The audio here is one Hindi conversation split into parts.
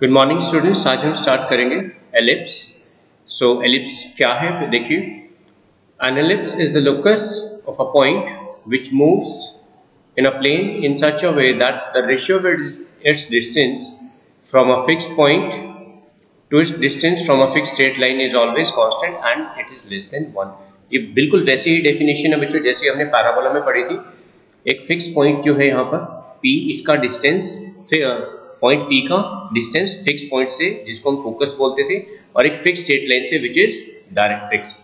Good morning students. आज हम स्टार्ट करेंगे एलिप्स। सो एलिप्स क्या है देखिए। An ellipse is the locus of a point which moves in a plane in such a way that the ratio of its distance from a fixed point to its distance from a fixed straight line is always constant and it is less than 1। ये बिल्कुल वैसी ही डेफिनेशन है बच्चों जैसी हमने पैराबोला में पढ़ी थी। एक फिक्स पॉइंट जो है यहाँ पर P, इसका डिस्टेंस पॉइंट P का डिस्टेंस फिक्स पॉइंट से जिसको हम फोकस बोलते थे और एक फिक्स स्ट्रेट लाइन से विच इज डायरेक्ट्रिक्स।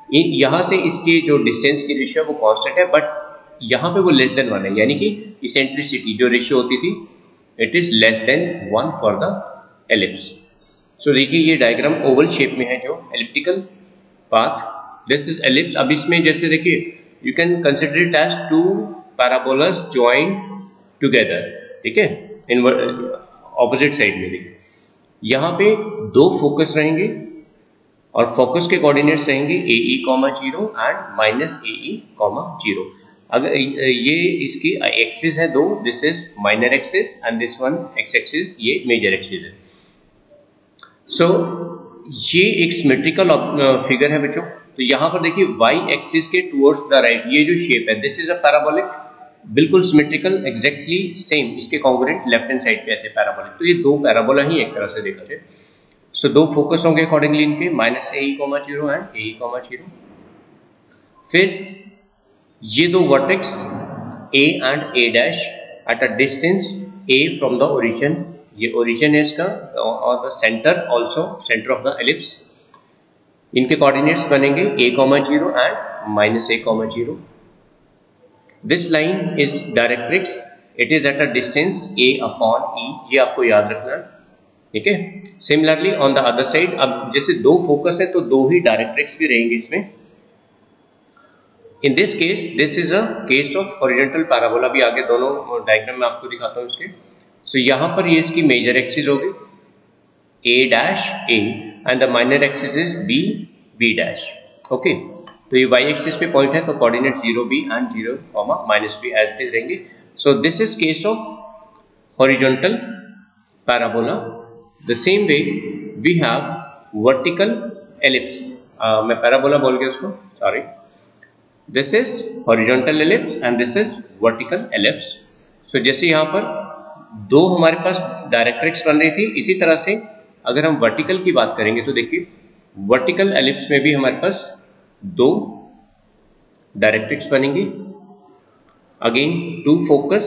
यहाँ से इसके जो डिस्टेंस की रेशियो वो कांस्टेंट है बट यहाँ पे वो लेस देन 1 है, यानी कि इसेंट्रिसिटी जो रेशियो होती थी it is less than 1 for the ellipse. So देखिए ये डायग्राम ओवल शेप में है जो elliptical path, this is ellipse. अब इसमें जैसे देखिए you can consider it as two parabolas joined together, ठीक है, इन ऑपोजिट साइड में। देखिए यहाँ पे दो फोकस रहेंगे और फोकस के कोऑर्डिनेट्स रहेंगे AE, 0 एंड -AE, 0। अगर ये इसकी एक्सिस है दो, this is minor axis and this one x axis, ये मेजर एक्सिस है। सो ये एक सिमेट्रिकल फिगर है बच्चों। तो यहाँ पर देखिए y एक्सिस के टुवर्ड्स द राइट ये जो शेप है दिस इज अ पैराबोलिक, बिल्कुल सिमेट्रिकल, एग्जैक्टली सेम इसके कॉन्ग्रुएंट लेफ्ट हैंड साइड पे ऐसे पैराबोलिक। तो ये दो पैराबोला ही एक तरह से देखा जाए। सो दो फोकस होंगे अकॉर्डिंगली इनके -AE, 0 एंड AE, 0। फिर ये दो vertex A and A dash at a distance A from the origin, ये ओरिजिन है इसका, और the centre also centre of the ellipse. इनके कोऑर्डिनेट्स बनेंगे A, 0 and -A, 0। This line is directrix, it is at a distance A upon E, ये आपको याद रखना है, ठीक है। Similarly on the other side, अब जैसे दो फोकस है तो दो ही डायरेक्ट्रिक्स भी रहेंगे इसमें। In this case this is a case of horizontal parabola, भी आगे दोनों डायग्राम में आपको दिखाता हूँ इसके। सो यहाँ पर ये इसकी मेजर एक्सिस होगी A dash A and the minor axis is B, B dash, okay. तो ये y एक्सिस पे पॉइंट है तो coordinate 0B and 0, -B as it is रहेंगे। So this is case of horizontal parabola. The same way we have vertical ellipse, मैं पैराबोला बोल गया उसको, sorry. This is horizontal ellipse and this is vertical ellipse. So जैसे यहाँ पर दो हमारे पास डायरेक्ट्रिक्स बन रही थी, इसी तरह से अगर हम वर्टिकल की बात करेंगे तो देखिए वर्टिकल एलिप्स में भी हमारे पास दो डायरेक्ट्रिक्स बनेंगी। अगेन टू फोकस,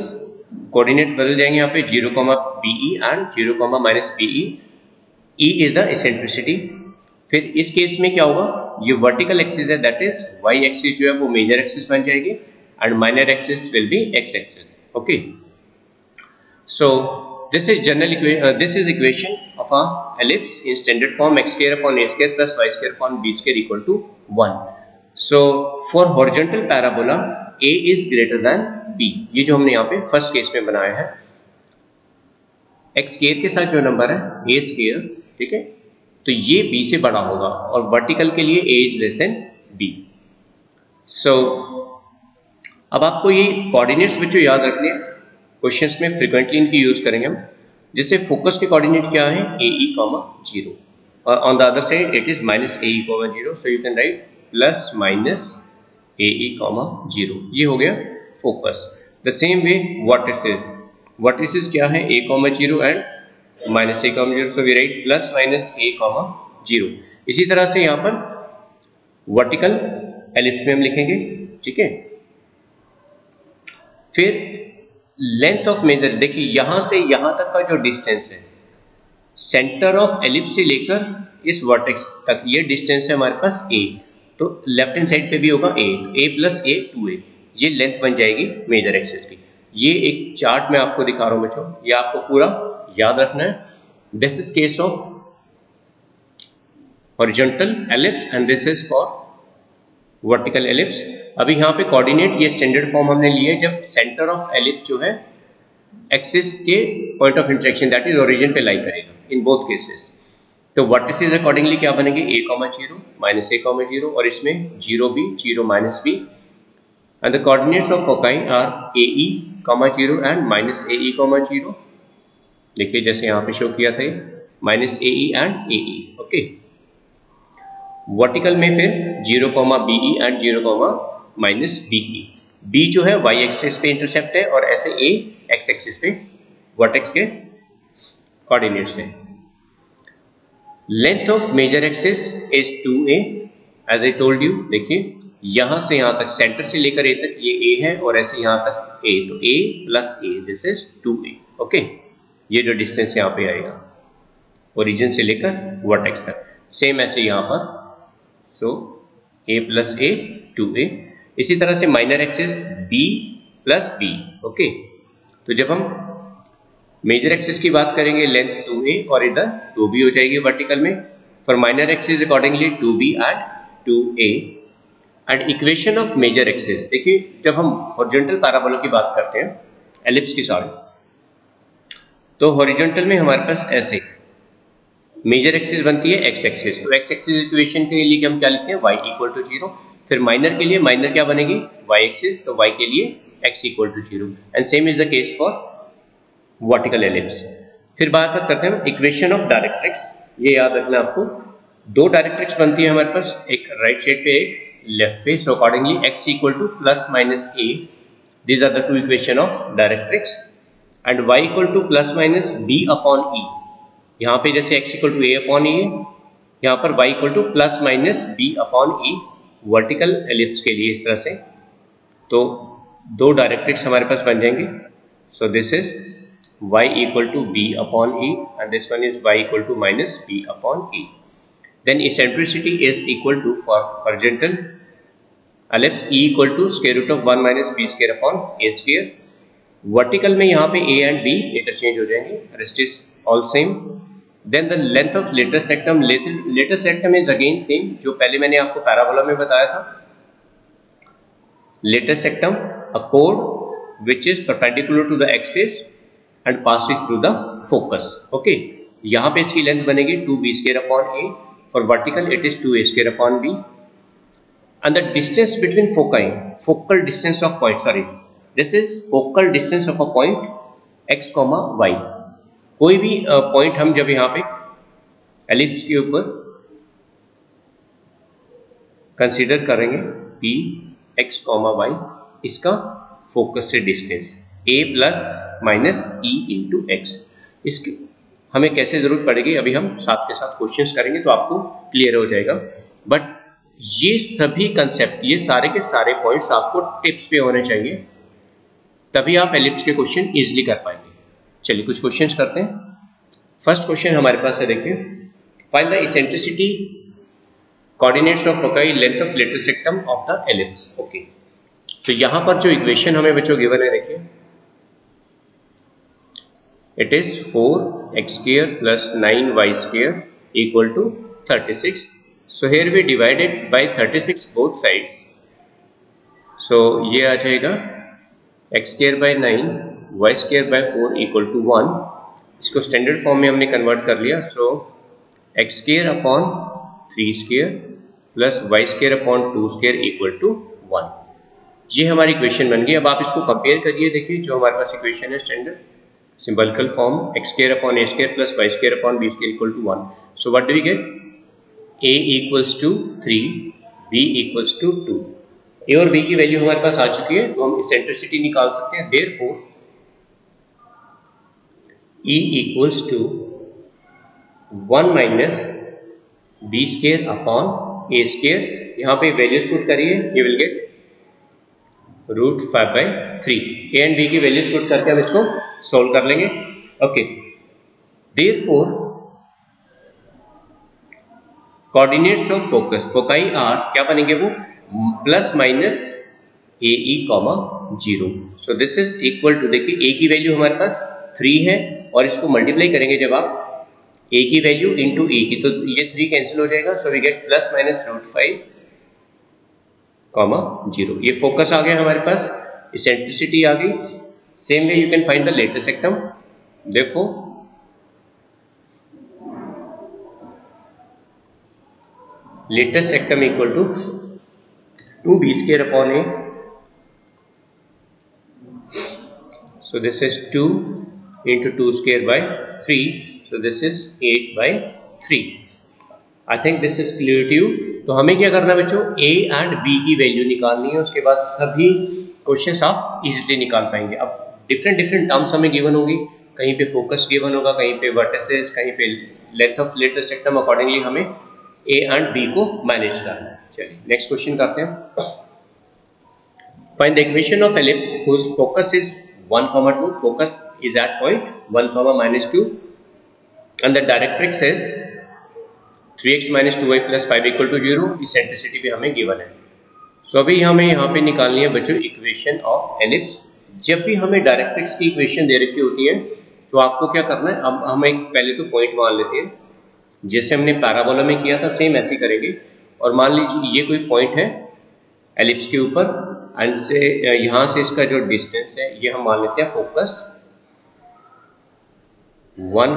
कोऑर्डिनेट्स बदल जाएंगे यहाँ पे 0, BE and 0, -BE। E is the eccentricity. फिर इस केस में क्या होगा, ये वर्टिकल एक्सिस है दैट इज y एक्सिस जो है वो मेजर एक्सिस बन जाएगी and minor axis will be x axis, okay. So this is general this is equation of a ellipse in standard form, x² upon a² plus y² upon b² equal to 1। So for horizontal parabola a is greater than b, ये जो हमने यहाँ पे फर्स्ट केस में बनाया है। x² के साथ जो नंबर है a², ठीक है, तो ये b से बड़ा होगा और वर्टिकल के लिए a is less then b। सो अब आपको ये कोऑर्डिनेट्स बच्चों याद रखने हैं, क्वेश्चंस में फ्रीक्वेंटली इनकी यूज करेंगे हम। जैसे फोकस के कोऑर्डिनेट क्या है AE, 0 और on the other side it is -AE, 0। So you can write +-AE, 0, ये हो गया focus. The same way vertices क्या है A, 0 and -A, 0, so we write +-A, 0। इसी तरह से यहाँ पर वर्टिकल एलिप्स में हम लिखेंगे, ठीक है। फिर लेंथ ऑफ मेजर, देखिए यहाँ से यहाँ तक का जो डिस्टेंस है सेंटर ऑफ एलिप्स से लेकर इस वर्टेक्स तक, ये डिस्टेंस है हमारे पास A, तो लेफ्ट हैंड साइड पे भी होगा A, A + A 2A, ये लेंथ बन जाएगी मेजर एक्सिस की। ये एक चार्ट में आपको दिखा रहा हूँ बच्चों, ये आपको पूरा याद रखना है। This is case of horizontal ellipse and this is for vertical ellipse. अभी यहाँ पे कोऑर्डिनेट ये स्टैंडर्ड फॉर्म हमने लिए जब सेंटर ऑफ एलिप्स जो है एक्सिस के point of intersection that is origin पे लाई करेगा इन बोथ केसेस। तो वर्टिसेस अकॉर्डिंगली क्या बनेंगे A, 0, -A, 0 और इसमें 0B, 0, -B and the coordinates of foci are AE, 0 and -AE, 0 देखिए जैसे यहाँ पे शो किया था minus A E and A E. Okay, vertical में फिर 0 B E and 0 minus B E. B जो है वाई एक्सिस पे इंटरसेप्ट है और ऐसे ए एक्स एक्सिस पे वर्टेक्स के कोऑर्डिनेट्स है। Length of major axis is 2a as I told you. देखिए यहां से यहां तक, सेंटर से लेकर ए तक ये a है और ऐसे यहां तक a, तो a plus a, this is 2a। Okay, ये जो डिस्टेंस यहां पे आएगा ओरिजिन से लेकर वर्टेक्स तक, सेम ऐसे यहां पर, सो a प्लस a 2a। इसी तरह से minor axis b plus b। Okay, तो जब हम मेजर एक्सिस की बात करेंगे लेंथ 2a और इधर 2b हो जाएगी वर्टिकल में। For minor axis accordingly 2b and 2a। And equation of major axis, देखिए जब हम हॉरिजॉन्टल पैराबोला की बात करते हैं, एलिप्स की सॉरी, तो हॉरिजॉन्टल में हमारे पास ऐसे मेजर एक्सिस बनती है एक्स एक्सिस। तो एक्स एक्सिस इक्वेशन के लिए हम क्या लिखते हैं, y इक्वल टू 0। फिर माइनर के लिए माइनर क्या बनेगी, y एक्सिस, तो y के लिए x equal to 0। And same is the case for vertical ellipse. फिर बात करते हैं इक्वेशन ऑफ डायरेक्ट्रिक्स। ये याद रखना आपको, दो डायरेक्ट्रिक्स बनती है हमारे पास, एक राइट साइड पे एक लेफ्ट पे। So accordingly x equal to plus minus a, these are the two equation of directrix. And y equal to plus minus b upon e। यहाँ पे जैसे x equal to a upon e, यहाँ पर y equal to plus minus b upon e vertical ellipse के लिए इस तरह से। तो दो डायरेक्ट्रिक्स हमारे पास बन जाएंगे। सो this is y equal to b upon e and this one is y equal to minus b upon e. Then eccentricity is equal to, for horizontal ellipse, e equal to square root of 1 minus b square upon a square. Vertical में यहाँ पे a and b interchange हो जाएंगे, rest is all same. Then the length of latest rectum, latest rectum is again same जो पहले मैंने आपको पैराबोला में बताया था। Latest rectum, a chord which is perpendicular to the axis and passes through the focus. Okay, यहाँ पे इसकी लेंथ बनेगी 2b square upon a, for vertical it is 2a square upon b. And the distance between foci, focal distance of point, sorry, this is focal distance of a point x, y. कोई भी पॉइंट हम जब यहाँ पे एलिप्स के ऊपर कंसीडर करेंगे p x, y, इसका फोकस से distance a plus minus E into x, इसकी हमें कैसे जरूरत पड़ेगी अभी हम साथ के साथ क्वेश्चंस करेंगे तो आपको क्लियर हो जाएगा। बट ये सभी कंसेप्ट, ये सारे के सारे पॉइंट्स आपको टिप्स पे होने चाहिए, तभी आप एलिप्स के क्वेश्चन इजीली कर पाएंगे। चलिए कुछ क्वेश्चंस करते हैं। फर्स्ट क्वेश्चन हमारे पास है, देखिए find the eccentricity coordinates of foci length of latus rectum of the ellipse. Okay, तो यहाँ पर जो इक्वेशन हमें बच्चों गिवन है, देखिए it is 4x square plus 9y square equal to 36. So here we divided by 36 both sides. So ये आ जाएगा x square by 9 y square by 4 equal to 1. इसको स्टैंडर्ड फॉर्म में हमने कन्वर्ट कर लिया। So x square upon 3 square plus y square upon 2 square equal to 1. ये हमारी इक्वेशन बन गई। अब आप इसको कंपेयर करिए, देखिए जो हमारे पास इक्वेशन है standard symbolical form, x square upon a square plus y square upon b square equal to 1. So what do we get? a equals to 3, b equals to 2. a और b की वैल्यू हमारे पास आ चुकी है, तो हम इसेंट्रिसिटी निकाल सकते हैं। Therefore e equals to 1 minus b square upon a square, यहाँ पे वैल्यूज पुट करिए, you will get √5/3। a and b की वैल्यूज पुट करके हम इसको सोल्व कर लेंगे। Okay, therefore coordinates of focus, foci are क्या बनेंगे, वो plus minus A E comma 0। So this is equal to, देखिए a की वैल्यू हमारे पास 3 है और इसको मल्टीप्लाई करेंगे जब आप a की वैल्यू इंटू e की, तो ये 3 कैंसिल हो जाएगा। So we get plus minus √5 comma 0। ये फोकस आ गया हमारे पास, इसेंट्रिसिटी आ गई। Same way you can find the latest sectum. Therefore latest sectum equal to 2b square upon a. So this is 2 into 2 square by 3, so this is 8 by 3. I think this is clear to you. तो हमें क्या करना है बच्चों, a एंड b की वैल्यू निकालनी है, उसके बाद सभी क्वेश्चंस आप इजीली निकाल पाएंगे. अब डिफरेंट टर्म्स हमें गिवन होंगी, कहीं पे फोकस गिवन होगा, कहीं पे वर्टिसेस, कहीं पे लेंथ ऑफ लेटर सेक्टम, अकॉर्डिंगली हमें a एंड b को मैनेज करना है. चलिए नेक्स्ट क्वेश्चन करते हैं. Find the equation of ellipse whose focus is 1, 2. Focus is at point 1, -2, and the directrix is 3x minus 2y plus 5 equal to 0. Eccentricity भी हमें given है. So अभी हमें यहाँ पे निकालनी है बच्चों इक्वेशन ऑफ एलिप्स. जब भी हमें डायरेक्ट्रिक्स की इक्वेशन दे रखी होती है तो आपको क्या करना है, अब हम एक पहले तो पॉइंट मान लेते हैं, जैसे हमने पैराबोला में किया था सेम ऐसे करेंगे. और मान लीजिए ये कोई पॉइंट है एलिप्स के ऊपर, एंड से यहाँ से इसका जो डिस्टेंस है ये हम मान लेते हैं फोकस 1,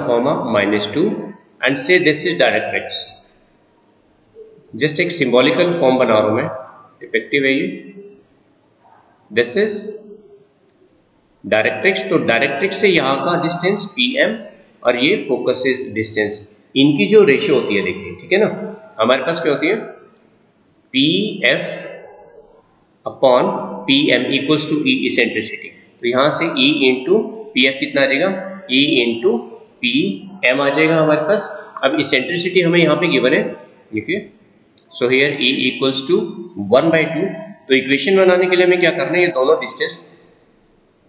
-2, एंड से दिस इज डायरेक्ट्रिक्स. जस्ट एक सिंबॉलिकल फॉर्म बना रहा हूं मैं, इफेक्टिव है ये. This is directrix. तो डायरेक्ट्रिक्स से यहाँ का डिस्टेंस pm और ये फोकस से डिस्टेंस, इनकी जो रेशियो होती है देखिए, ठीक है ना, हमारे पास क्या होती है pf upon pm equals to e eccentricity. तो यहाँ से e इंटू pf कितना आ जाएगा, e इंटू pm आ जाएगा हमारे पास. अब इसेंट्रिसिटी हमें यहाँ पे गिवन है, देखिए. So here e equals to 1/2. तो इक्वेशन बनाने के लिए हमें क्या करना है, ये दोनों डिस्टेंस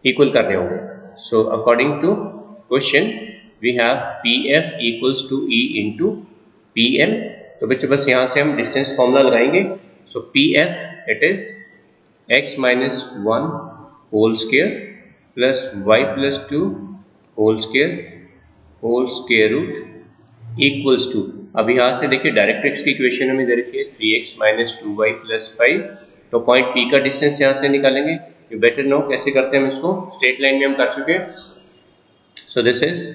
इक्वल करने होंगे. So according to question we have pf equals to e into pm. तो बच्चों बस यहाँ से हम डिस्टेंस फॉर्मूला लगाएंगे. सो pf it is x minus 1 whole square plus y plus 2 whole square root equals to. अब यहाँ से देखिए डायरेक्ट्रिक्स की इक्वेशन हमें दे रखी है 3x minus 2y plus 5. तो पॉइंट P का डिस्टेंस यहाँ से निकालेंगे. यू बेटर नो कैसे करते हैं हम इसको, स्ट्रेट लाइन में हम कर चुके हैं. सो दिस इज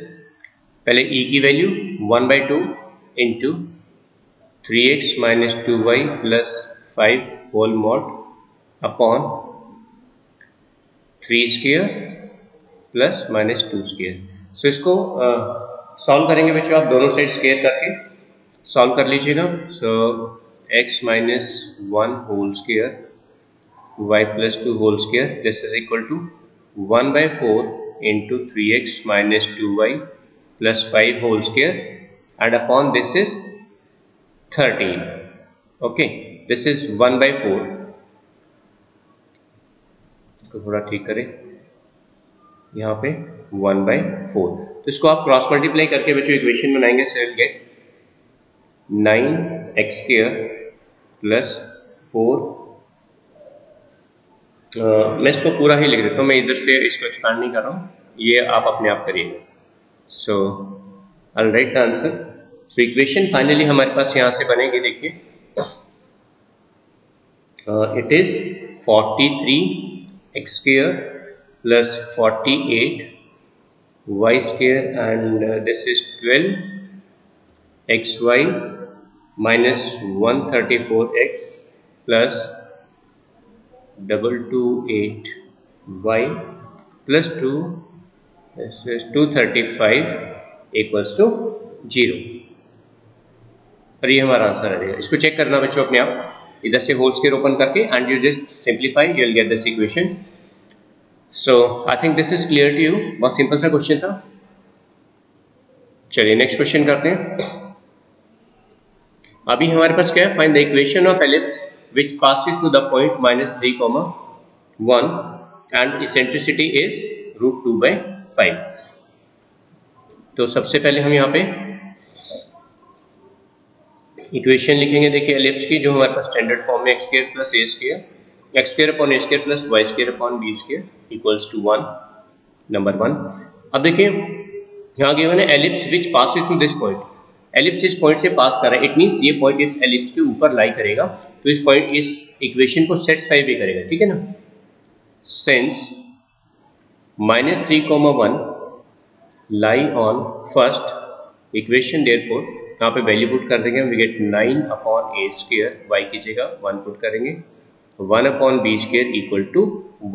पहले E की value 1/2 into 3x minus 2y plus 5 whole mod upon 3 square plus -2 square. So इसको सॉल्व करेंगे बच्चों, आप दोनों साइड स्क्वायर करके सॉल्व कर लीजिएगा. So x minus 1 whole square y plus 2 whole square, this is equal to 1/4 into 3x minus 2y plus 5 whole square and upon this is 13. Okay, this is 1/4. इसको थोड़ा ठीक करें, यहाँ पे 1/4. तो इसको आप क्रॉस मल्टीप्लाई करके बच्चों इक्वेशन बनाएंगे. So will get 9x² plus 4. मैं इसको पूरा ही लिख देता हूँ, मैं इधर से इसको एक्सपांड नहीं कर रहा हूँ, ये आप अपने आप करिए. So I will write the answer. So equation finally हमारे पास यहाँ से बनेगी, देखिए. It is 43x² plus 48 y² and this is 12xy minus 134x plus 228y plus 2, this is 235 equals to 0. और ये हमारा आंसर आ जाएगा. इसको चेक करना बच्चों अपने आप, इधर से होल स्क्वायर ओपन करके and you just simplify, you will get this equation. So I think this is clear to you. बहुत सिंपल सा क्वेश्चन था. चलिए नेक्स्ट क्वेश्चन करते हैं. अभी हमारे पास क्या है, find the equation of ellipse which passes through the point -3, 1 and eccentricity is √2/5. तो सबसे पहले हम यहाँ पे इक्वेशन लिखेंगे, देखिए एलिप्स की, जो हमारे पास स्टैंडर्ड फॉर्म में x² plus a² x² upon a² plus y² upon b² equals to 1, number 1. अब देखिए यहाँ गिवन है ellipse which passes through this point. Ellipse इस पॉइंट से पास कर रहा है, इट मीन्स ये पॉइंट इस एलिप्स के ऊपर लाई करेगा, तो इस पॉइंट इस इक्वेशन को सेटिस्फाई भी करेगा, ठीक है ना. Since -3, 1 lie on first equation, therefore यहाँ पे वैल्यू पुट कर देंगे, वी गेट 9/a², y की जगह 1 पुट करेंगे, 1/b² इक्वल टू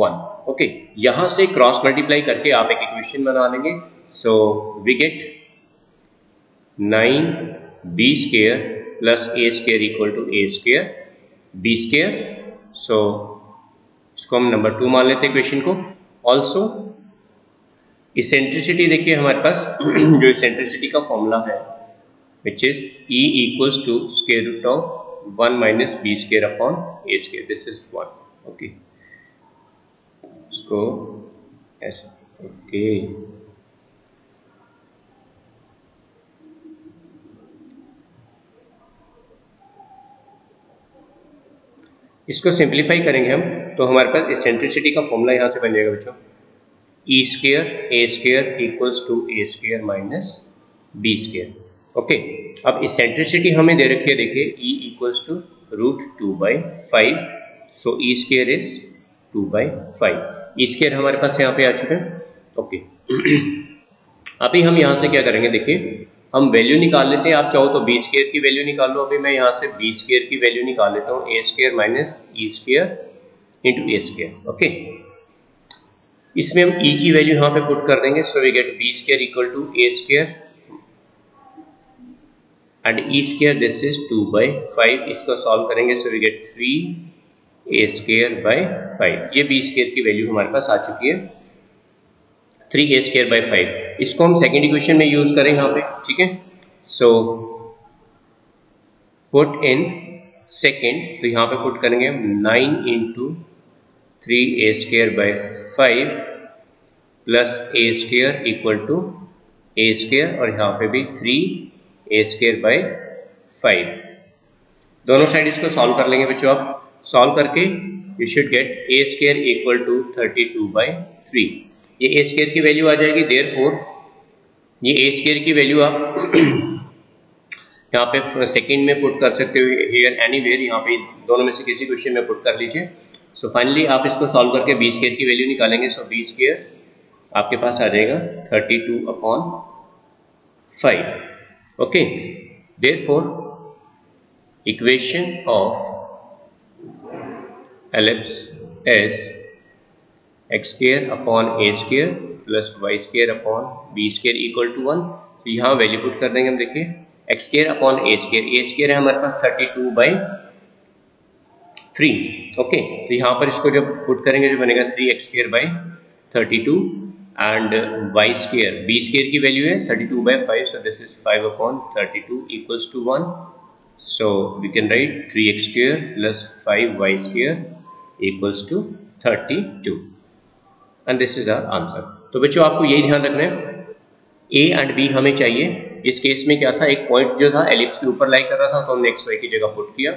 1. ओके, यहाँ से क्रॉस मल्टीप्लाई करके आप एक इक्वेशन बना लेंगे so we get 9b square plus a square equal to a square b square. So इसको हम नंबर 2 मान लेते हैं क्वेश्चन को। ऑल्सो इसेंट्रिसिटी देखिए हमारे पास जो इसेंट्रिसिटी का फॉर्मूला है which is E equals to square root of 1 minus b square upon a square. This is 1. Okay. इसको ऐसे ओके इसको सिंप्लीफाई करेंगे हम तो हमारे पास इसेंट्रिसिटी का फॉर्मूला यहाँ से बन जाएगा बच्चों, E square A square equals to A square minus B square. Okay, अब इसेंट्रिसिटी हमें दे रखी है, देखिए E equals to √2/5, so E square is 2/5। E square हमारे पास यहाँ पे आ चुके हैं। ओके अभी हम यहाँ से क्या करेंगे, देखिए हम वैल्यू निकाल लेते हैं। आप चाहो तो बी स्क्वायर की वैल्यू निकाल लो। अभी मैं यहाँ से बी स्क्वायर की वैल्यू निकाल लेता हूँ, ए square minus E square into A square. Okay, इसमें हम ई की वैल्यू यहाँ पे पुट कर देंगे, so we get B square equal to A square and E square this is 2/5। इसको सॉल्व करेंगे, so we get 3a square by 5। ये बी स्क्वायर की वैल्यू हमारे पास आ चुकी है 3a स्क्वायर बाय 5। इसको हम सेकेंड इक्वेशन में यूज करें यहाँ पे, ठीक है। सो पुट इन सेकेंड, तो यहाँ पे पुट करेंगे 9 into 3a square by 5 plus a square equal to a square, और यहाँ पे भी 3a स्क्वायर बाय 5। दोनों साइड इसको सॉल्व कर लेंगे बच्चों। आप सॉल्व करके you should get a square equal to 32/3। ये a स्क्वायर की वैल्यू आ जाएगी, देयरफॉर ये a स्क्वायर की वैल्यू आप यहाँ पे सेकेंड में पुट कर सकते हो, हियर एनीवेयर, यहाँ पे दोनों में से किसी क्वेश्चन में पुट कर लीजिए। सो फाइनली आप इसको सॉल्व करके बी स्क्वायर की वैल्यू निकालेंगे, सो बी स्क्वायर आपके पास आ जाएगा 32/5। Okay, therefore equation of ellipse is x square upon a square plus y square upon b square equal to 1। तो यहाँ वैल्यू पुट कर देंगे हम, देखिए x square upon a square है हमारे पास 32/3। ओके, तो यहाँ पर इसको जब पुट करेंगे जो बनेगा 3x square by 32 and y square b square की वैल्यू है 32/5, so this is 5/32 equals to 1। So we can write 3x square plus 5y square equals to 32 and this is our answer. तो बच्चों आपको यही ध्यान रखना है, a एंड b हमें चाहिए। इस केस में क्या था, एक पॉइंट जो था एलिप्स के ऊपर लाई कर रहा था, तो हमने x y की जगह पुट किया,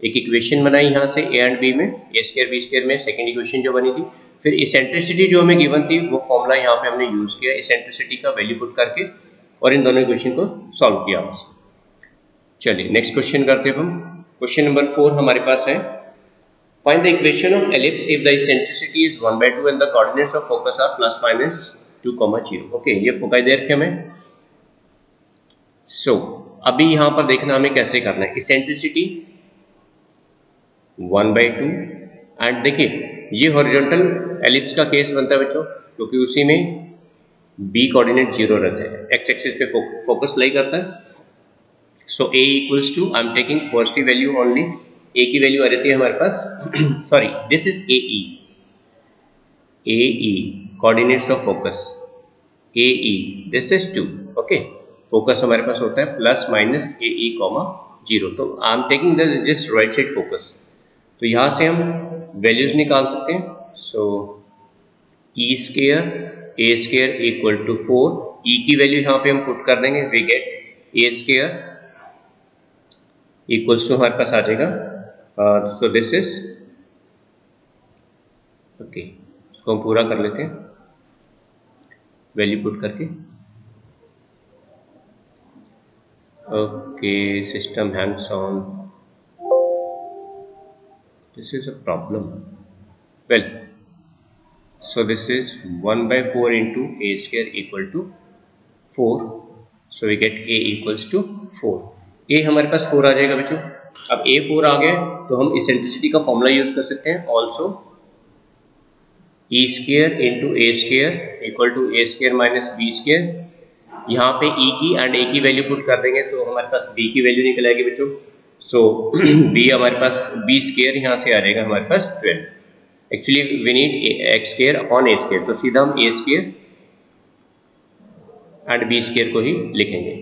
एक इक्वेशन बनाई यहाँ से a एंड b में, a स्क्वायर b स्क्वायर में सेकंड इक्वेशन जो बनी थी। फिर इसेंट्रिसिटी जो हमें गिवन थी वो फॉर्मूला यहाँ पे हमने यूज किया इसेंट्रिसिटी का वैल्यू पुट करके, और इन दोनों इक्वेशन को सॉल्व किया। चलिए नेक्स्ट क्वेश्चन करते हैं हम। क्वेश्चन नंबर 4 हमारे पास है, find the equation of ellipse if the eccentricity is 1/2 and the coordinates of focus are plus minus 2, 0। Okay, ये फोकाई दे रखे हमें। सो अभी यहाँ पर देखना हमें कैसे करना है, इसेंट्रिसिटी 1/2 एंड देखिए ये हॉरिजॉन्टल एलिप्स का केस बनता है बच्चों, क्योंकि उसी में b कोऑर्डिनेट 0 रहते हैं, x एक्सिस पे फोकस लाई करता है। So a equals to, I am taking positive value only, a की वैल्यू आ जाती है हमारे पास sorry this is AE coordinates of focus, AE this is 2। Okay, focus हमारे पास होता है प्लस माइनस AE, 0। तो I am taking this right side focus, तो यहाँ से हम वैल्यूज निकाल सकते हैं। So E square A square equal to 4, E की वैल्यू यहाँ पे हम पुट कर देंगे, we get A square equals to हमारे पास आ जाएगा, सो दिस इज ओके, इसको हम पूरा कर लेते हैं वैल्यू पुट करके। Okay, system hangs on, this is a problem. Well, so this is 1/4 into a square equal to 4, so we get a equals to 4। a हमारे पास 4 आ जाएगा बच्चों। अब a 4 आ गया तो हम इसेंट्रिसिटी का फॉर्मूला यूज कर सकते हैं, also E square into A square equal to A square minus B square. यहाँ पे ई की एंड ए की वैल्यू पुट कर देंगे तो हमारे पास बी की वैल्यू निकल आएगी बच्चों। सो बी हमारे पास बी स्केयर यहाँ से आ जाएगा हमारे पास 12। Actually we need X square upon A square, तो सीधा हम A square and B square को ही लिखेंगे।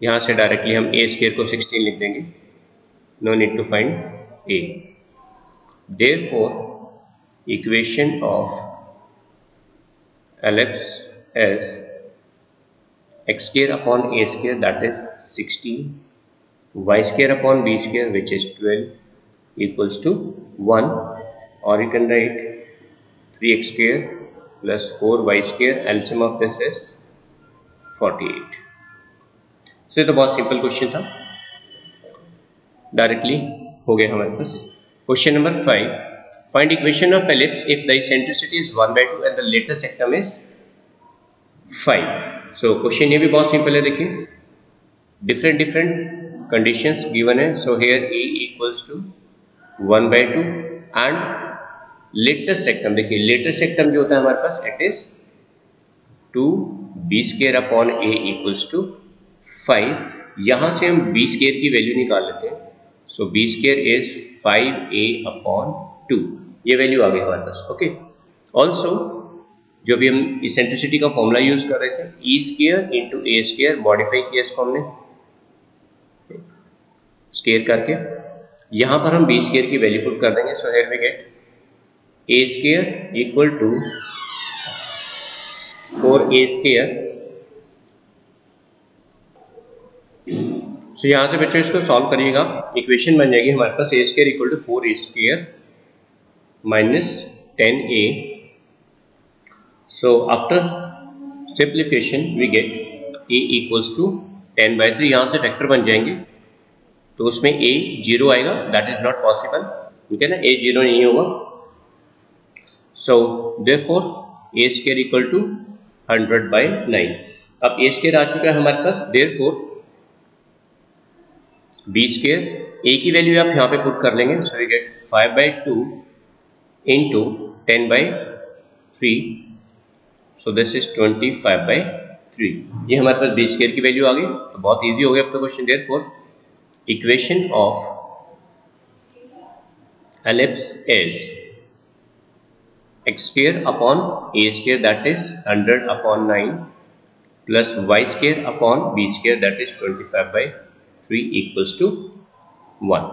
यहाँ से डायरेक्टली हम ए स्केयर को 16 लिख देंगे, no need to find A. Therefore equation of ellipse is x square upon a square, that is 16, y square upon b square, which is 12, equals to 1, or you can write 3x square plus 4y square, LCM of this is 48. So ये तो बहुत सिंपल क्वेश्चन था, डायरेक्टली हो गया हमारे पास। Question number 5, find equation of ellipse if the eccentricity is 1/2 and the latest sectum is 5. So question ये भी बहुत सिंपल है, देखिए डिफरेंट कंडीशंस गिवन है। So here a equals to 1/2 and latus rectum, देखिए लेटेस्ट सेक्टम जो होता है हमारे पास it is 2b square upon a equals to 5। यहाँ से हम b स्क्वायर की वैल्यू निकाल लेते हैं। सो b square is 5a upon 2, ये वैल्यू आ गई हमारे पास। ओके, ऑल्सो जो भी हम इसेंट्रिसिटी का फॉर्मूला यूज कर रहे थे, E square into A square, modify किया इसको हमने स्क्वायर करके, यहाँ पर हम बी स्क्वायर की वैल्यू पुट कर देंगे। So here we get A square equal to 4a square. So यहाँ से बच्चों इसको सॉल्व करिएगा, इक्वेशन बन जाएगी हमारे पास a square equal to 4a square minus 10a. So after simplification we get a equals to 10/3। यहाँ से फैक्टर बन जाएंगे तो उसमें a 0 आएगा, दैट इज नॉट पॉसिबल, ठीक है ना, a 0 नहीं होगा। So therefore a square equal to 100/9। अब a स्क्वायर आ चुका है हमारे पास, therefore b स्क्वायर, a की वैल्यू आप यहाँ पे पुट कर लेंगे। So we get 5/2 into 10/3, so this is 25/3। ये हमारे पास b स्क्वायर की वैल्यू आ गई, तो बहुत इजी हो गया आपका question. Therefore equation of ellipse is x square upon a square, that is 100/9, plus y square upon b square, that is 25/3 equals to 1।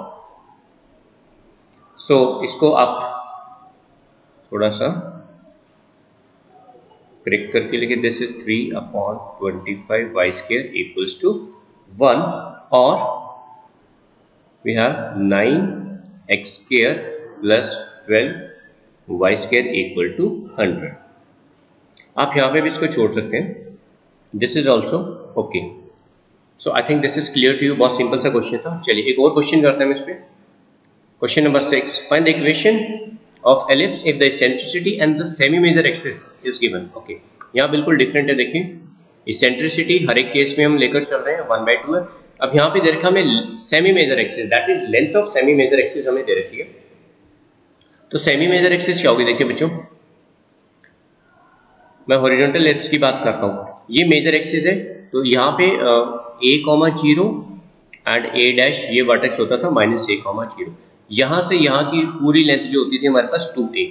so इसको आप थोड़ा सा करेक्ट करके लिखे, this is 3/25 y square equals to 1, और we have 9x square plus 12y square equal to 100। आप यहाँ पे भी इसको छोड़ सकते हैं, this is also okay. So I think this is clear to you, बहुत सिंपल सा क्वेश्चन था। चलिए एक और क्वेश्चन करते हैं इस पे। Question number 6, find the equation of ellipse if the eccentricity and the semi major axis is given। okay, यहाँ बिल्कुल डिफरेंट है, देखिए इसेंट्रिसिटी हर एक केस में हम लेकर चल रहे हैं 1/2 है। अब यहाँ पे दे रखा हमें semi major axis, that is length of semi major axis हमें दे रखी है। तो सेमी मेजर एक्सिस क्या होगी, देखिए बच्चों मैं हॉरिजॉन्टल एलिप्स की बात करता हूँ, ये मेजर एक्सिस है, तो यहाँ पे a,0 एंड a डैश ये वर्टेक्स होता था -a,0। यहाँ से यहाँ की पूरी लेंथ जो होती थी हमारे पास 2a,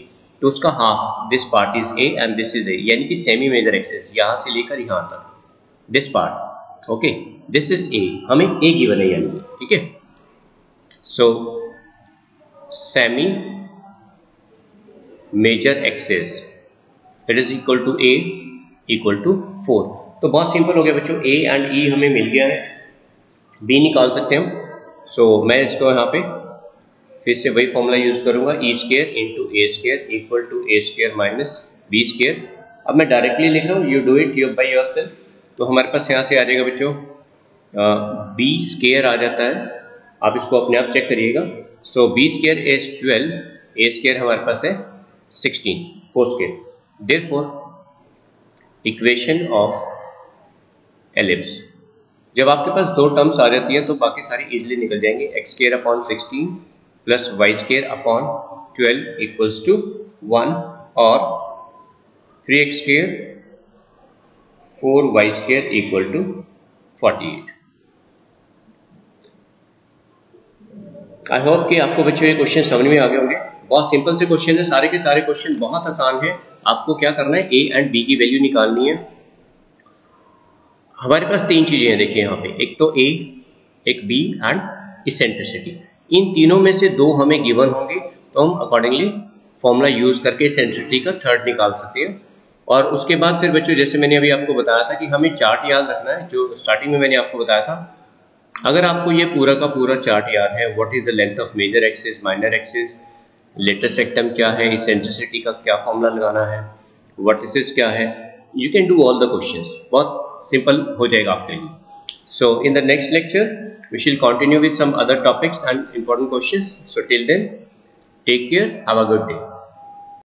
तो उसका half, this part is a and this is a, यानी कि सेमी मेजर एक्सिस यहाँ से लेकर यहाँ तक, this part, okay, this is a, हमें a गिवन है यानी कि, ठीक है। So semi major axis it is equal to a equal to 4। तो बहुत सिंपल हो गया बच्चों, a एंड e हमें मिल गया है, b निकाल सकते हैं हम। सो मैं इसको यहाँ पे फिर से वही फॉर्मूला यूज करूंगा, E square into A square equal to A square minus B square. अब मैं डायरेक्टली लिख रहा हूँ, you do it by yourself. तो हमारे पास यहाँ से आ जाएगा बच्चों बी स्क्वायर आ जाता है, आप इसको अपने आप चेक करिएगा। So B square is 12, A square हमारे पास है 16, 4 square. Therefore equation of ellipse, जब आपके पास दो टर्म्स आ जाती है तो बाकी सारी इजीली निकल जाएंगे। X square upon 16 plus Y square upon 12 equals to 1, और 3x square 4y square equal to 48। I hope कि आपको बच्चों ये क्वेश्चन समझ में आ गए होंगे। बहुत सिंपल से क्वेश्चन है, सारे के सारे क्वेश्चन बहुत आसान है। आपको क्या करना है, a एंड b की वैल्यू निकालनी है। हमारे पास तीन चीजें हैं, देखिए यहाँ पे, एक तो a, एक b एंड इसेंट्रिसिटी। इन तीनों में से दो हमें गिवन होंगे तो हम अकॉर्डिंगली फॉर्मूला यूज करके इसेंट्रिसिटी का थर्ड निकाल सकते हैं। और उसके बाद फिर बच्चों जैसे मैंने अभी आपको बताया था कि हमें चार्ट याद रखना है, जो स्टार्टिंग में मैंने आपको बताया था। अगर आपको ये पूरा का पूरा चार्ट याद है, what is the length of major axis, minor axis, latus rectum क्या है, इसेंट्रिसिटी का क्या फॉर्मूला लगाना है, वर्टिसेस क्या है, you can do all the questions. बहुत सिंपल हो जाएगा आपके लिए। So in the next lecture we shall continue with some other topics and important questions. So till then take care, have a good day.